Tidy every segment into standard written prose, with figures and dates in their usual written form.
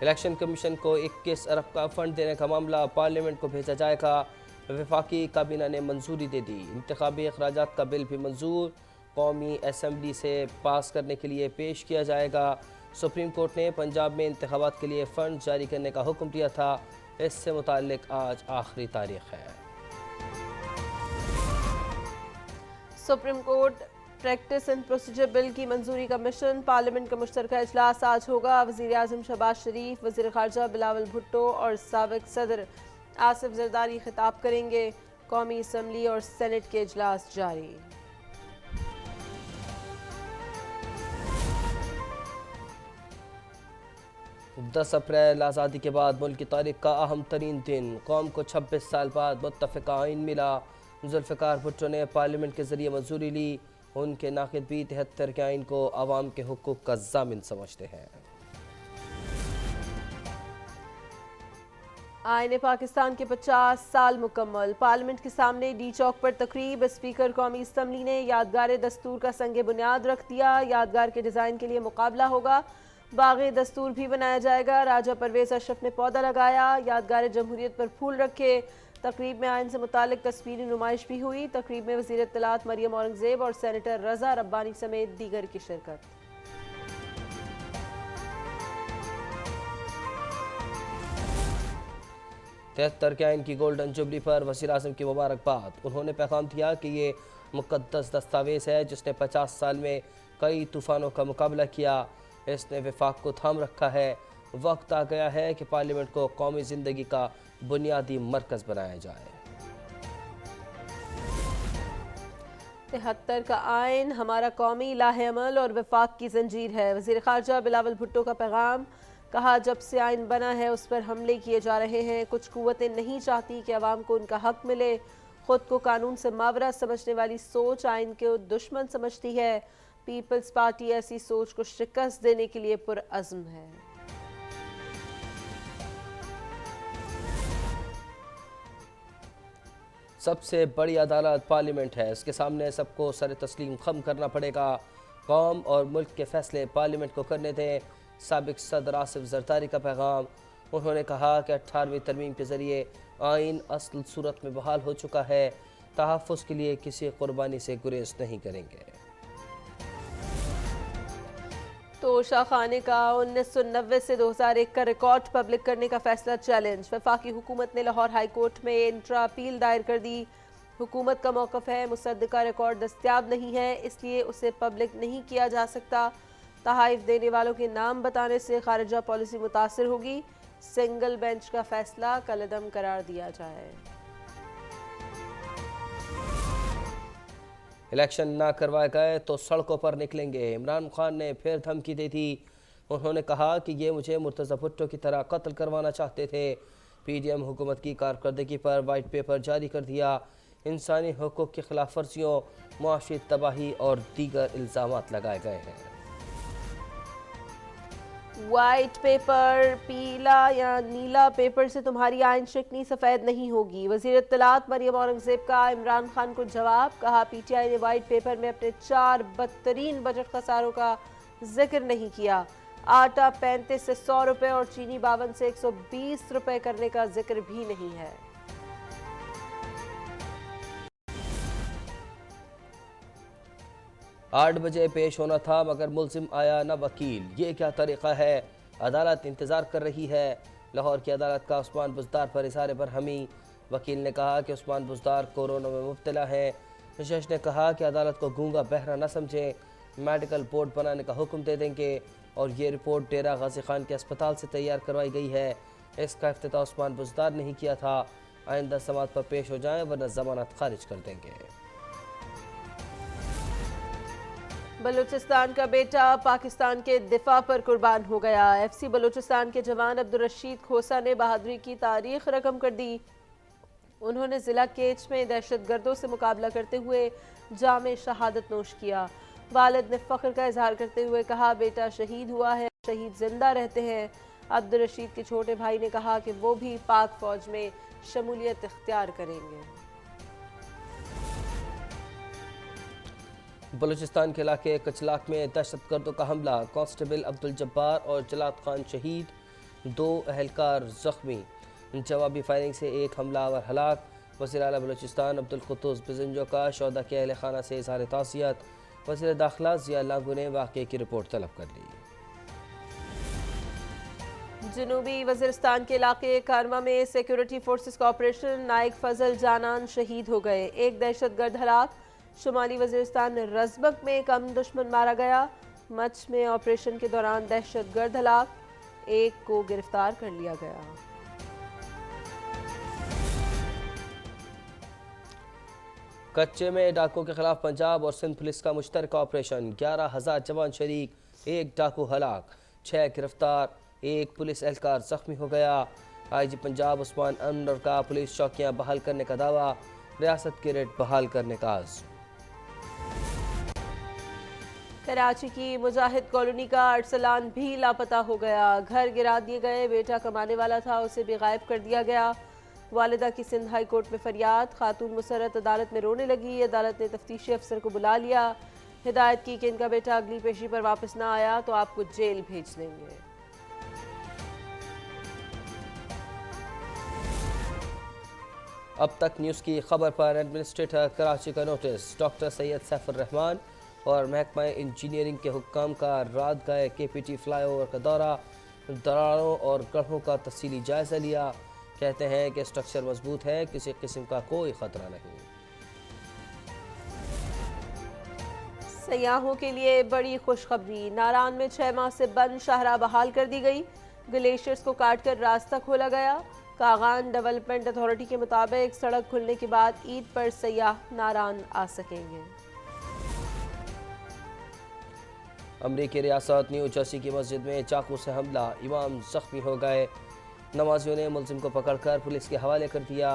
Election commission کو 21 ارب کا fund دینے کا معاملہ پارلیمنٹ کو بھیجا جائے گا۔ وفاقی کابینہ نے منظوری دے دی۔ انتخابی اخراجات کا بل بھی منظور، قومی اسمبلی سے پاس کرنے کے لیے پیش کیا جائے گا۔ سپریم کورٹ نے پنجاب میں انتخابات کے لیے فنڈ جاری کرنے کا حکم دیا تھا، اس سے متعلق آج آخری تاریخ ہے۔ Supreme court practice and procedure bill کی منظوری کا مشن، پارلیمنٹ کا مشترکہ اجلاس آج ہوگا۔ وزیر اعظم شہباز شریف، وزیر خارجہ بلاول بھٹو اور سابق صدر آصف زرداری خطاب کریں گے۔ قومی اسمبلی اور سینٹ کے اجلاس جاری۔ 10 اپریل آزادی کے بعد ملک کی تاریخ کا اہم ترین دن، قوم کو 26 سال بعد متفقہ آئین ملا۔ ذوالفقار بھٹو نے پارلیمنٹ کے ذریعے منظوری لی۔ ان کے ناقد بھی 73 کے آئین کو عوام کے حقوق کا ضامن سمجھتے ہیں۔ آئین پاکستان کے 50 سال مکمل، پارلیمنٹ کے سامنے ڈی چوک پر تقریب۔ اسپیکر قومی اسمبلی نے یادگار دستور کا سنگ بنیاد رکھ دیا۔ یادگار کے ڈیزائن کے لیے مقابلہ ہوگا، باغ دستور بھی بنایا جائے گا۔ راجہ پرویز اشرف نے پودا لگایا، یادگار جمہوریت پر پھول رکھے۔ تقریب میں آئین سے متعلق تصویری نمائش بھی ہوئی۔ تقریب میں وزیر اطلاعات مریم اورنگزیب اور سینیٹر رضا ربانی سمیت دیگر کی شرکت۔ 73 کے آئین کی گولڈن جوبلی پر وزیر اعظم کی مبارکباد۔ انہوں نے پیغام دیا کہ یہ مقدس دستاویز ہے جس نے 50 سال میں کئی طوفانوں کا مقابلہ کیا۔ اس نے وفاق کو تھام رکھا ہے۔ وقت آ گیا ہے کہ پارلیمنٹ کو قومی زندگی کا بنیادی مرکز بنایا جائے۔ 73 کا آئین ہمارا قومی لاہ عمل اور وفاق کی زنجیر ہے۔ وزیر خارجہ بلاول بھٹو کا پیغام، کہا جب سے آئین بنا ہے اس پر حملے کیے جا رہے ہیں۔ کچھ قوتیں نہیں چاہتی کہ عوام کو ان کا حق ملے۔ خود کو قانون سے ماورا سمجھنے والی سوچ آئین کو دشمن سمجھتی ہے۔ پیپلز پارٹی ایسی سوچ کو شکست دینے کے لیے پرعزم ہے۔ سب سے بڑی عدالت پارلیمنٹ ہے، اس کے سامنے سب کو سر تسلیم خم کرنا پڑے گا۔ قوم اور ملک کے فیصلے پارلیمنٹ کو کرنے دیں۔ سابق صدر آصف زرداری کا پیغام۔ انہوں نے کہا کہ 18ویں ترمیم کے ذریعے آئین اصل صورت میں بحال ہو چکا ہے، تحفظ کے لیے کسی قربانی سے گریز نہیں کریں گے۔ توشہ خانے کا 1990 سے 2001 کا ریکارڈ پبلک کرنے کا فیصلہ چیلنج۔ وفاقی حکومت نے لاہور ہائی کورٹ میں انٹرا اپیل دائر کر دی۔ حکومت کا موقف ہے مصدقہ ریکارڈ دستیاب نہیں ہے، اس لیے اسے پبلک نہیں کیا جا سکتا۔ تحائف دینے والوں کے نام بتانے سے خارجہ پالیسی متاثر ہوگی۔ سنگل بینچ کا فیصلہ کالعدم قرار دیا جائے۔ الیکشن نہ کروائے گئے تو سڑکوں پر نکلیں گے، عمران خان نے پھر دھمکی دے دی۔ انہوں نے کہا کہ یہ مجھے مرتضی بھٹو کی طرح قتل کروانا چاہتے تھے۔ پی ڈی ایم حکومت کی کارکردگی پر وائٹ پیپر جاری کر دیا۔ انسانی حقوق کی خلاف ورزیوں، معاشی تباہی اور دیگر الزامات لگائے گئے ہیں۔ وائٹ پیپر، پیلا یا نیلا پیپر سے تمہاری آئین شکنی سفید نہیں ہوگی۔ وزیر اطلاعات مریم اورنگزیب کا عمران خان کو جواب، کہا پی ٹی آئی نے وائٹ پیپر میں اپنے 4 بدترین بجٹ خساروں کا ذکر نہیں کیا۔ آٹا 35 سے 100 روپے اور چینی 52 سے 120 روپے کرنے کا ذکر بھی نہیں ہے۔ 8 بجے پیش ہونا تھا مگر ملزم آیا نہ وکیل، یہ کیا طریقہ ہے؟ عدالت انتظار کر رہی ہے۔ لاہور کی عدالت کا عثمان بزدار پر اظہار برہمی۔ وکیل نے کہا کہ عثمان بزدار کورونا میں مبتلا ہیں۔ جج نے کہا کہ عدالت کو گونگا بہرا نہ سمجھیں، میڈیکل بورڈ بنانے کا حکم دے دیں گے، اور یہ رپورٹ ڈیرہ غازی خان کے اسپتال سے تیار کروائی گئی ہے۔ اس کا افتتاح عثمان بزدار نہیں کیا تھا۔ آئندہ سماعت پر پیش ہو جائیں ورنہ ضمانت خارج کر دیں گے۔ بلوچستان کا بیٹا پاکستان کے دفاع پر قربان ہو گیا۔ ایف سی بلوچستان کے جوان عبدالرشید کھوسا نے بہادری کی تاریخ رقم کر دی۔ انہوں نے ضلع کیچ میں دہشت گردوں سے مقابلہ کرتے ہوئے جام شہادت نوش کیا۔ والد نے فخر کا اظہار کرتے ہوئے کہا بیٹا شہید ہوا ہے، شہید زندہ رہتے ہیں۔ عبدالرشید کے چھوٹے بھائی نے کہا کہ وہ بھی پاک فوج میں شمولیت اختیار کریں گے۔ بلوچستان کے علاقے کچلاک میں دہشت گردوں کا حملہ، کانسٹیبل عبدالجبار اور جلاد خان شہید۔ 2 اہلکار زخمی، جوابی فائرنگ سے 1 حملہ آور ہلاک۔ وزیر اعلیٰ بلوچستان عبدالقدوس بزنجو کا شہداء کے اہل خانہ سے اظہار تعزیت۔ وزیر داخلہ ضیاء لانگو نے واقعے کی رپورٹ طلب کر لی۔ جنوبی وزیرستان کے علاقے کارما میں سیکیورٹی فورسز کا آپریشن، نائک فضل جانان شہید ہو گئے، 1 دہشت گرد ہلاک۔ شمالی وزیرستان رزبک میں کم دشمن مارا گیا، مچ میں آپریشن کے دوران دہشت گرد ہلاک، 1 کو گرفتار کر لیا گیا۔ کچے میں ڈاکوں کے خلاف پنجاب اور سندھ پولیس کا مشترکہ آپریشن، 11,000 جوان شریک، 1 ڈاکو ہلاک، 6 گرفتار، 1 پولیس اہلکار زخمی ہو گیا۔ آئی جی پنجاب عثمان انور کا پولیس چوکیاں بحال کرنے کا دعویٰ، ریاست کے ریٹ بحال کرنے کا عزم۔ کراچی کی مجاہد کالونی کا ارسلان بھی لاپتہ ہو گیا، گھر گرا دیے گئے، بیٹا کمانے والا تھا، اسے بھی غائب کر دیا گیا۔ والدہ کی سندھ ہائی کورٹ میں فریاد، خاتون مسرت عدالت میں رونے لگی، عدالت نے تفتیشی افسر کو بلا لیا، ہدایت کی کہ ان کا بیٹا اگلی پیشی پر واپس نہ آیا تو آپ کو جیل بھیج دیں گے۔ اب تک نیوز کی خبر پر ایڈمنسٹریٹر کراچی کا نوٹس، ڈاکٹر سید سیف الرحمان اور محکمہ انجینئرنگ کے حکام کا رات گئے KPT فلائی اوور کا دورہ، دراڑوں اور گڑھوں کا تفصیلی جائزہ لیا، کہتے ہیں کہ اسٹرکچر مضبوط ہے، کسی قسم کا کوئی خطرہ نہیں۔ سیاحوں کے لیے بڑی خوشخبری، ناران میں 6 ماہ سے بند شاہراہ بحال کر دی گئی، گلیشیئرز کو کاٹ کر راستہ کھولا گیا۔ کاغان ڈیولپمنٹ اتھارٹی کے مطابق سڑک کھلنے کے بعد عید پر سیاح ناران آ سکیں گے۔ امریکی ریاست نیو جرسی کی مسجد میں چاقو سے حملہ، امام زخمی ہو گئے، نمازیوں نے ملزم کو پکڑ کر پولیس کے حوالے کر دیا،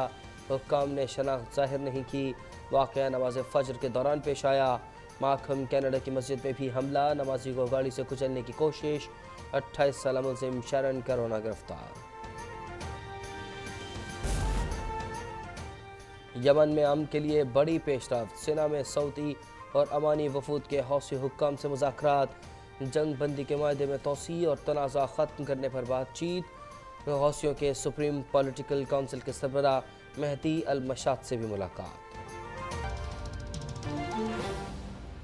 حکام نے شناخت ظاہر نہیں کی، واقعہ نماز فجر کے دوران پیش آیا۔ ماکھم کینیڈا کی مسجد میں بھی حملہ، نمازی کو گاڑی سے کچلنے کی کوشش، 28 سالہ ملزم شارن کرونا گرفتار۔ یمن میں امن کے لیے بڑی پیش رفت، سینا میں سعودی اور امانی وفود کے حوثی حکام سے مذاکرات، جنگ بندی کے معاہدے میں توسیع اور تنازع ختم کرنے پر بات چیت، حوثیوں کے سپریم پولیٹیکل کونسل کے سربراہ مہدی المشات سے بھی ملاقات۔